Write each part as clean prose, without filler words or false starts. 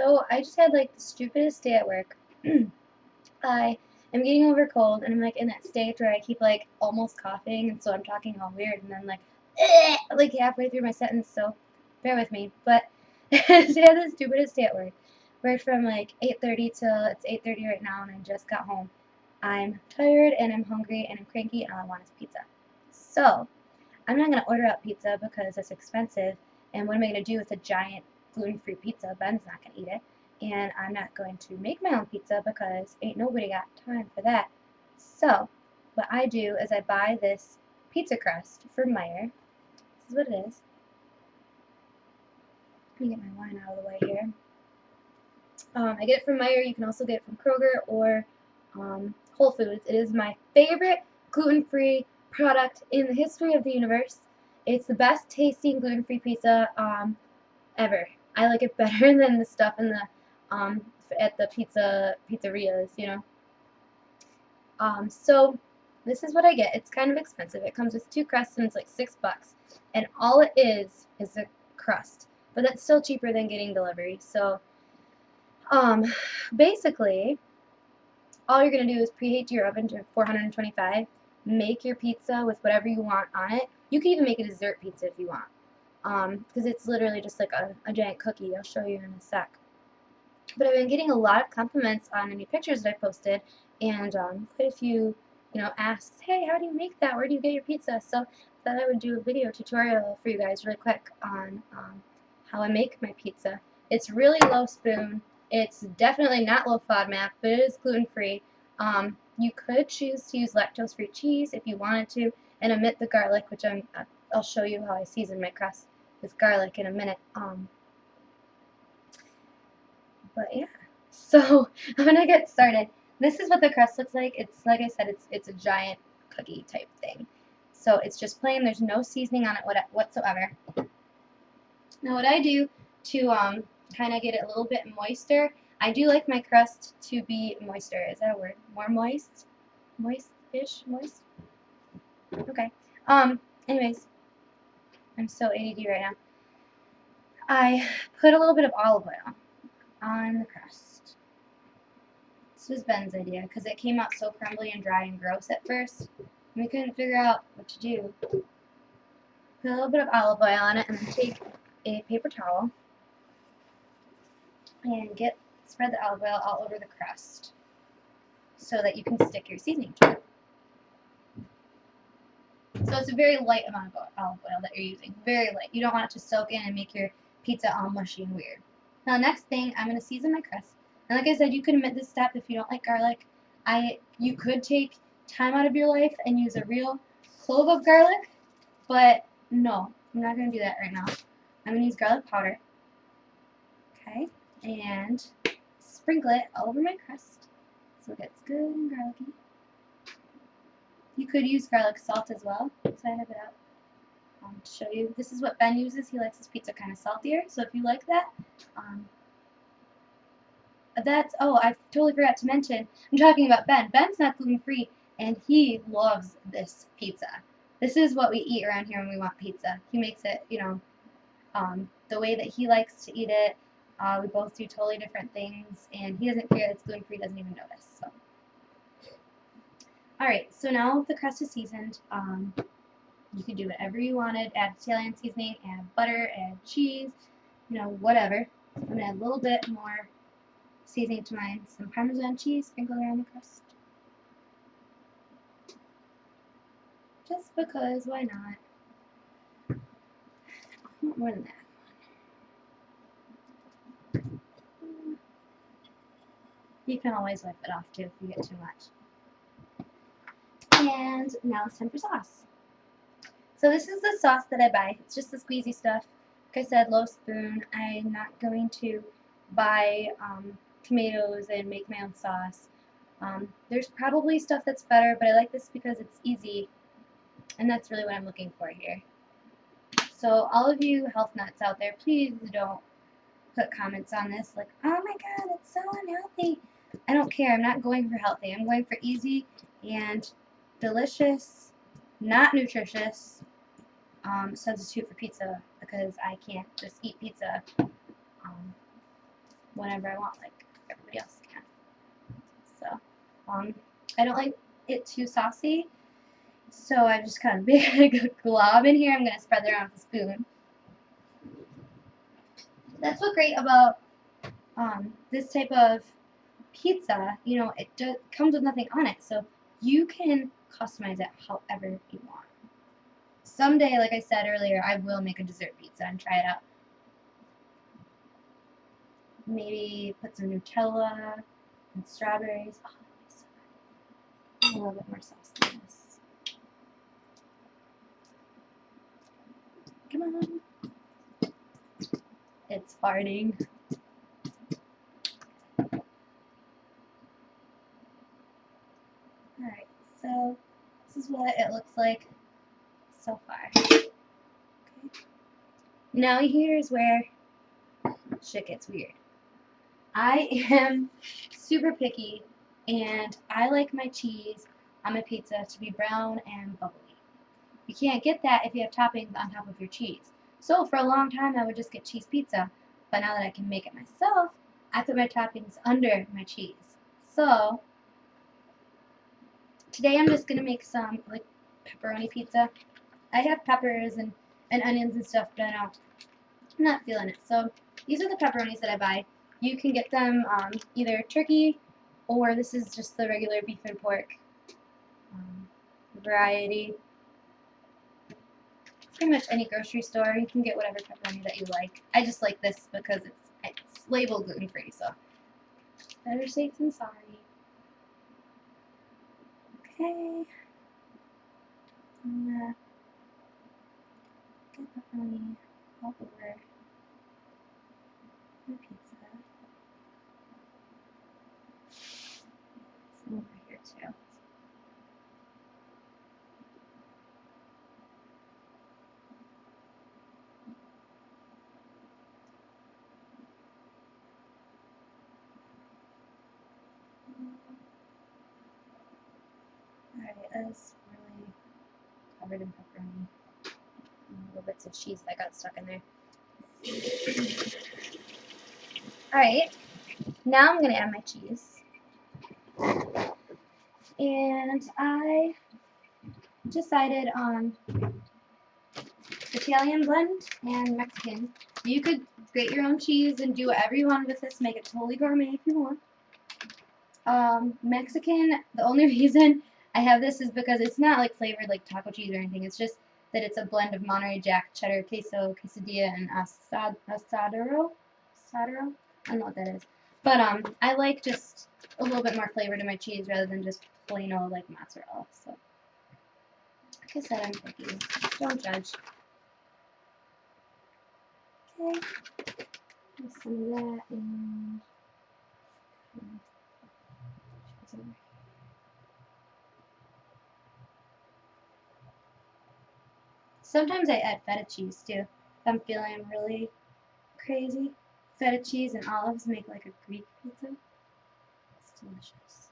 So I just had like the stupidest day at work. I am getting over a cold, and I'm like in that stage where I keep like almost coughing, and so I'm talking all weird, and then like halfway through my sentence. So bear with me. But I had the stupidest day at work. Worked from like 8:30 till it's 8:30 right now, and I just got home. I'm tired and I'm hungry and I'm cranky, and all I want is pizza. So I'm not gonna order out pizza because it's expensive, and what am I gonna do with a giant gluten-free pizza? Ben's not gonna eat it, and I'm not going to make my own pizza because ain't nobody got time for that. So what I do is I buy this pizza crust from Meijer. This is what it is. Let me get my wine out of the way here. I get it from Meijer. You can also get it from Kroger or Whole Foods. It is my favorite gluten-free product in the history of the universe. It's the best tasting gluten-free pizza ever. I like it better than the stuff in the at the pizzerias, you know. So this is what I get. It's kind of expensive. It comes with 2 crusts and it's like $6, and all it is a crust. But that's still cheaper than getting delivery. So basically, all you're going to do is preheat your oven to 425, make your pizza with whatever you want on it. You can even make a dessert pizza if you want, because it's literally just like a giant cookie. I'll show you in a sec. But I've been getting a lot of compliments on any pictures that I posted, and quite a few, asks, hey, how do you make that? Where do you get your pizza? So I thought I would do a video tutorial for you guys really quick on how I make my pizza. It's really low spoon. It's definitely not low FODMAP, but it is gluten-free. You could choose to use lactose-free cheese if you wanted to, and omit the garlic, which I'll show you how I season my crust with garlic in a minute. But yeah, so I'm gonna get started. This is what the crust looks like. It's like I said, it's a giant cookie type thing. So it's just plain. There's no seasoning on it whatsoever. Now what I do to kind of get it a little bit moister, I do like my crust to be moister. Is that a word? More moist? Moist-ish? Moist? Okay. Anyways, I'm so ADD right now. I put a little bit of olive oil on the crust. This was Ben's idea because it came out so crumbly and dry and gross at first. And we couldn't figure out what to do. Put a little bit of olive oil on it, and then take a paper towel and spread the olive oil all over the crust so that you can stick your seasoning to it. So it's a very light amount of olive oil that you're using. Very light. You don't want it to soak in and make your pizza all mushy and weird. Now next thing, I'm going to season my crust. And like I said, you can omit this step if you don't like garlic. You could take time out of your life and use a real clove of garlic, but no, I'm not going to do that right now. I'm going to use garlic powder. Okay, and sprinkle it all over my crust so it gets good and garlicky. You could use garlic salt as well, so I have it out to show you. This is what Ben uses. He likes his pizza kind of saltier, so if you like that, I totally forgot to mention, I'm talking about Ben. Ben's not gluten-free, and he loves this pizza. This is what we eat around here when we want pizza. He makes it, the way that he likes to eat it. We both do totally different things, and he doesn't care that it's gluten-free, doesn't even notice. So, alright, so now the crust is seasoned. You can do whatever you wanted. Add Italian seasoning, add butter, add cheese, whatever. I'm going to add a little bit more seasoning to mine. Some Parmesan cheese sprinkled around the crust. Just because, why not? I want more than that. You can always wipe it off too if you get too much. And now it's time for sauce. So this is the sauce that I buy. It's just the squeezy stuff. Like I said, low spoon. I'm not going to buy tomatoes and make my own sauce. There's probably stuff that's better, but I like this because it's easy, and that's really what I'm looking for here. So all of you health nuts out there, please don't put comments on this like, oh my god, it's so unhealthy. I don't care. I'm not going for healthy. I'm going for easy and delicious, not nutritious substitute for pizza, because I can't just eat pizza whenever I want, like everybody else can. So, I don't like it too saucy, so I just kind of make a glob in here. I'm going to spread that around with a spoon. That's what's great about this type of pizza. You know, it comes with nothing on it, so you can customize it however you want. Someday, like I said earlier, I will make a dessert pizza and try it out. Maybe put some Nutella and strawberries. Oh, a little bit more sauce than this. Come on. It's farting. Alright, so this is what it looks like so far. Okay. Now here's where shit gets weird. I am super picky, and I like my cheese on my pizza to be brown and bubbly. You can't get that if you have toppings on top of your cheese. So for a long time I would just get cheese pizza, but now that I can make it myself, I put my toppings under my cheese. So today I'm just gonna make some like pepperoni pizza. I have peppers and onions and stuff, but I'm not feeling it. So these are the pepperonis that I buy. You can get them either turkey, or this is just the regular beef and pork variety. Pretty much any grocery store, you can get whatever pepperoni that you like. I just like this because it's labeled gluten-free, so better safe than sorry. Okay. I'm gonna get pepperoni all over my pizza. Some over here too. Alright, that's really covered in pepperoni. And little bits of cheese that got stuck in there. Alright, now I'm going to add my cheese. And I decided on Italian blend and Mexican. You could grate your own cheese and do whatever you want with this. Make it totally gourmet if you want. Mexican, the only reason I have this is because it's not like flavored like taco cheese or anything. It's just that it's a blend of Monterey Jack, cheddar, queso, quesadilla, and asadero. Asadero? I don't know what that is. But I like just a little bit more flavor to my cheese rather than just plain old like mozzarella. So, like I said, I'm picky. Don't judge. Okay. Some of that and sometimes I add feta cheese too. If I'm feeling really crazy. Feta cheese and olives make like a Greek pizza. It's delicious.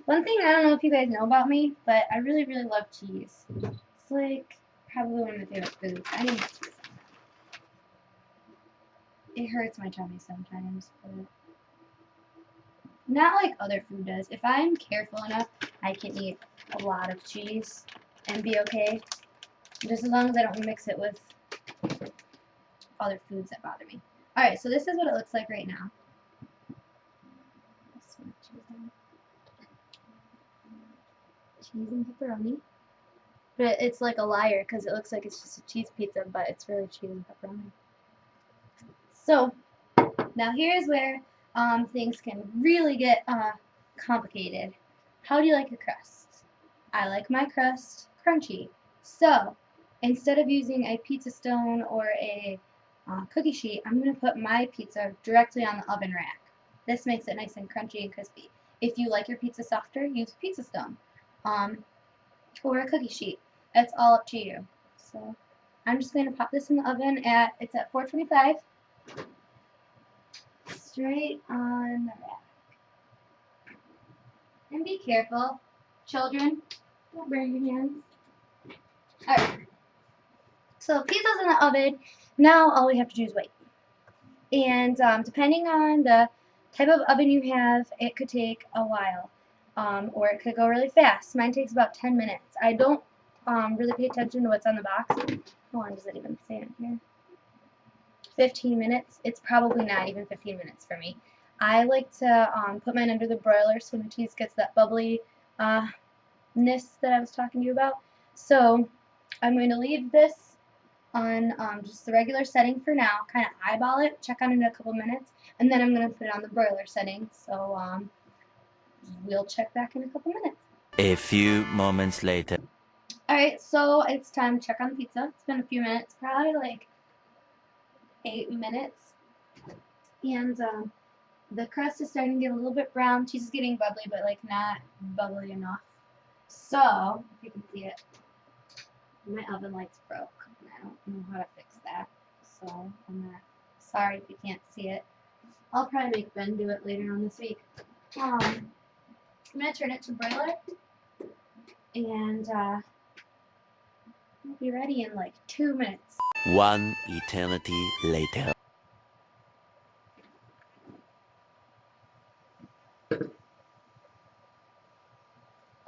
One thing I don't know if you guys know about me, but I really, really love cheese. It's like probably one of my favorite foods. I need cheese. It hurts my tummy sometimes, but not like other food does. If I'm careful enough, I can eat a lot of cheese and be okay. Just as long as I don't mix it with other foods that bother me. Alright, so this is what it looks like right now. Cheese and pepperoni. But it's like a liar because it looks like it's just a cheese pizza, but it's really cheese and pepperoni. So, now here's where things can really get complicated. How do you like your crust? I like my crust crunchy. So, instead of using a pizza stone or a cookie sheet, I'm going to put my pizza directly on the oven rack. This makes it nice and crunchy and crispy. If you like your pizza softer, use a pizza stone or a cookie sheet. It's all up to you. So, I'm just going to pop this in the oven it's at 425. Straight on the rack. And be careful. Children, don't burn your hands. Alright. So pizza's in the oven. Now all we have to do is wait. And depending on the type of oven you have, it could take a while. Or it could go really fast. Mine takes about 10 minutes. I don't really pay attention to what's on the box. How long does it even say on here? 15 minutes. It's probably not even 15 minutes for me. I like to put mine under the broiler so my cheese gets that bubbly ness that I was talking to you about. So I'm going to leave this on just the regular setting for now, kind of eyeball it, check on it in a couple minutes, and then I'm going to put it on the broiler setting. So we'll check back in a couple minutes. A few moments later. Alright, so it's time to check on the pizza. It's been a few minutes, probably like 8 minutes. And the crust is starting to get a little bit brown. Cheese is getting bubbly, but like not bubbly enough. So, if you can see it, my oven light's broke. And I don't know how to fix that. So, I'm not sorry if you can't see it. I'll probably make Ben do it later on this week. I'm going to turn it to broiler. And we'll be ready in like 2 minutes. One eternity later.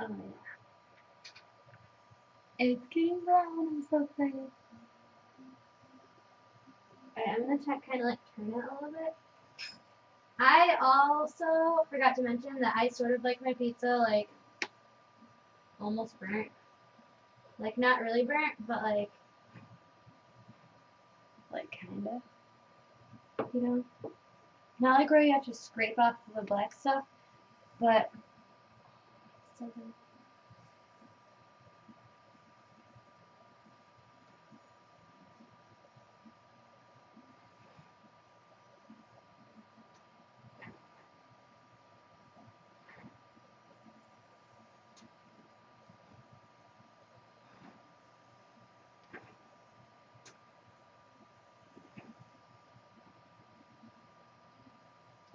Oh yeah. It's getting brown. I'm so excited. Alright, I'm gonna kind of like turn it a little bit. I also forgot to mention that I sort of like my pizza like almost burnt. Like not really burnt, but like kinda. You know? Not like where you have to scrape off the black stuff, but it's so good.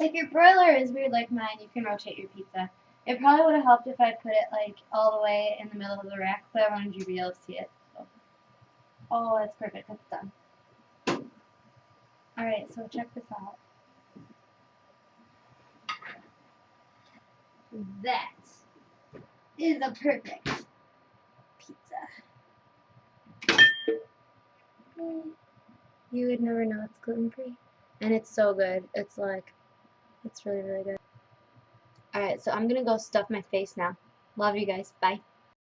If your broiler is weird like mine, you can rotate your pizza. It probably would have helped if I put it like all the way in the middle of the rack, but I wanted you to be able to see it. So. Oh, that's perfect. That's done. Alright, so check this out. That is a perfect pizza. You would never know it's gluten-free. And it's so good. It's like, it's really, really good. Alright, so I'm gonna go stuff my face now. Love you guys. Bye.